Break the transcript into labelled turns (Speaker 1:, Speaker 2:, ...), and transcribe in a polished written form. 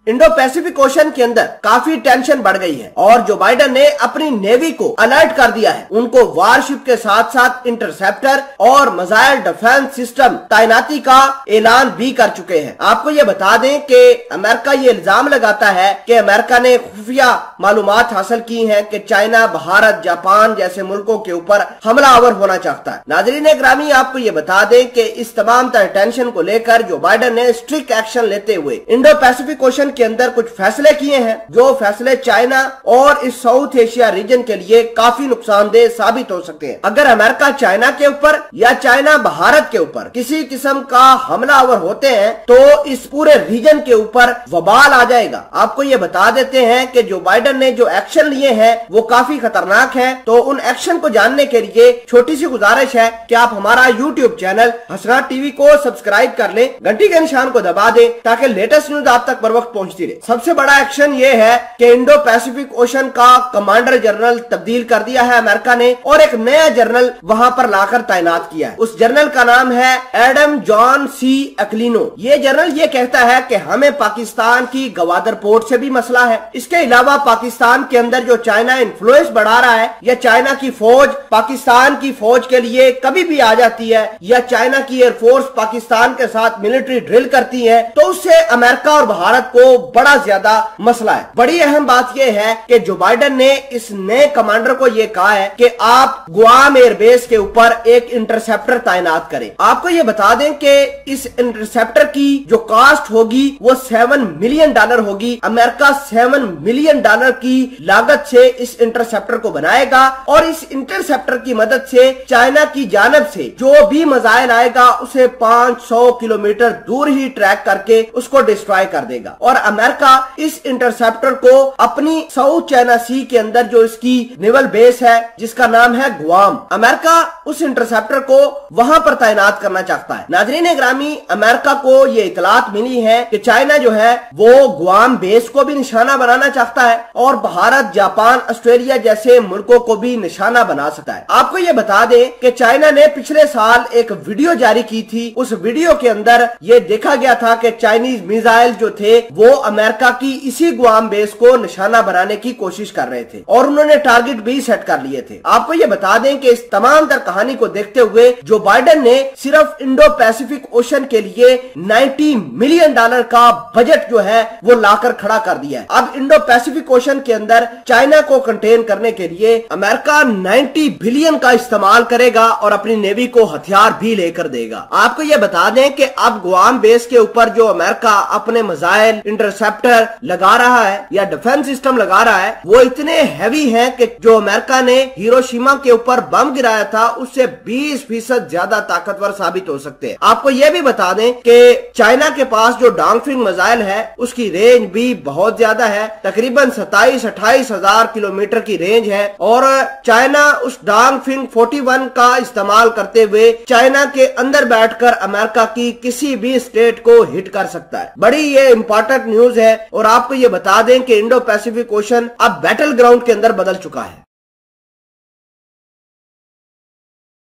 Speaker 1: Indo Pacific ocean के अंदर काफी टेंशन बढ़ गई है और जो बाइडेन ने अपनी नेवी को अलर्ट कर दिया है। उनको वारशिप के साथ साथ इंटरसेप्टर और मिसाइल डिफेंस सिस्टम तैनाती का ऐलान भी कर चुके हैं। आपको ये बता दें कि अमेरिका ये इल्जाम लगाता है कि अमेरिका ने खुफिया मालूमात हासिल की हैं कि चाइना, भारत, जापान जैसे मुल्कों के ऊपर हमलावर होना चाहता है। नाजरीन ग्रामी, आपको ये बता दें कि इस तमाम तरह टेंशन को लेकर जो बाइडेन ने स्ट्रिक्ट एक्शन लेते हुए इंडो पैसिफिक ओशन के अंदर कुछ फैसले किए हैं, जो फैसले चाइना और इस साउथ एशिया रीजन के लिए काफी नुकसानदेह साबित हो सकते हैं। अगर अमेरिका चाइना के ऊपर या चाइना भारत के ऊपर किसी किस्म का हमलावर होते हैं तो इस पूरे रीजन के ऊपर वबाल आ जाएगा। आपको ये बता देते हैं कि जो बाइडेन ने जो एक्शन लिए हैं वो काफी खतरनाक है। तो उन एक्शन को जानने के लिए छोटी सी गुजारिश है कि आप हमारा यूट्यूब चैनल हसनात टीवी को सब्सक्राइब कर लें, घंटी के निशान को दबा दें ताकि लेटेस्ट न्यूज आप तक बर वक्त पहुंचती रहे। सबसे बड़ा एक्शन ये है कि इंडो पैसिफिक ओशन का कमांडर जनरल तब्दील कर दिया है अमेरिका ने और एक नया जनरल वहां पर लाकर तैनात किया है। उस जनरल का नाम है एडम जॉन सी एक्लिनो। ये जनरल ये कहता है कि हमें पाकिस्तान की गवादर पोर्ट से भी मसला है। इसके अलावा पाकिस्तान के अंदर जो चाइना इन्फ्लुएंस बढ़ा रहा है या चाइना की फौज पाकिस्तान की फौज के लिए कभी भी आ जाती है या चाइना की एयरफोर्स पाकिस्तान के साथ मिलिट्री ड्रिल करती है तो उससे अमेरिका और भारत को बड़ा ज्यादा मसला है। बड़ी अहम बात यह है कि जो बाइडेन ने इस नए कमांडर को यह कहा है कि आप गुआम एयरबेस के ऊपर एक इंटरसेप्टर तैनात करें। आपको यह बता दें कि इस इंटरसेप्टर की जो कास्ट होगी वो $7 मिलियन होगी। अमेरिका $7 मिलियन की लागत से इस इंटरसेप्टर को बनाएगा और इस इंटरसेप्टर की मदद से चाइना की जानब से जो भी मिसाइल आएगा उसे 500 किलोमीटर दूर ही ट्रैक करके उसको डिस्ट्रॉय कर देगा। और अमेरिका इस इंटरसेप्टर को अपनी साउथ चाइना सी के अंदर जो इसकी नेवल बेस है जिसका नाम है गुआम, अमेरिका उस इंटरसेप्टर को वहां पर तैनात करना चाहता है। नाजरीन ग्रामी, अमेरिका को ये इतलात मिली है कि चाइना जो है वो गुआम बेस को भी निशाना बनाना चाहता है और भारत, जापान, ऑस्ट्रेलिया जैसे मुल्कों को भी निशाना बना सकता है। आपको ये बता दें कि चाइना ने पिछले साल एक वीडियो जारी की थी। उस वीडियो के अंदर ये देखा गया था कि चाइनीज मिसाइल जो थे वो अमेरिका की इसी गुआम बेस को निशाना बनाने की कोशिश कर रहे थे और उन्होंने टारगेट भी सेट कर लिए थे। आपको ये बता दें कि इस तमाम तर कहानी को देखते हुए जो बाइडेन ने सिर्फ इंडो पैसिफिक ओशन के लिए $90 मिलियन का बजट जो है वो लाकर खड़ा कर दिया है। अब इंडो पैसिफिक ओशन के अंदर चाइना को कंटेन करने के लिए अमेरिका 90 बिलियन का इस्तेमाल करेगा और अपनी नेवी को हथियार भी लेकर देगा। आपको ये बता दें कि अब गुआम बेस के ऊपर जो अमेरिका अपने मिसाइल, इंटरसेप्टर लगा रहा है या डिफेंस सिस्टम लगा रहा है वो इतने हैवी हैं कि जो अमेरिका ने हिरोशिमा के ऊपर बम गिराया था उससे 20% ज्यादा ताकतवर साबित हो सकते हैं। आपको यह भी बता दें कि चाइना के पास जो डांगफिंग मिसाइल है उसकी रेंज भी बहुत ज्यादा है, तकरीबन 27-28 हजार किलोमीटर की रेंज है और चाइना उस डांगफिंग 41 का इस्तेमाल करते हुए चाइना के अंदर बैठकर अमेरिका की किसी भी स्टेट को हिट कर सकता है। बड़ी ये इंपॉर्टेंट न्यूज है और आपको ये बता दें कि इंडो पैसिफिक ओशन अब बैटल ग्राउंड के अंदर बदल चुका है।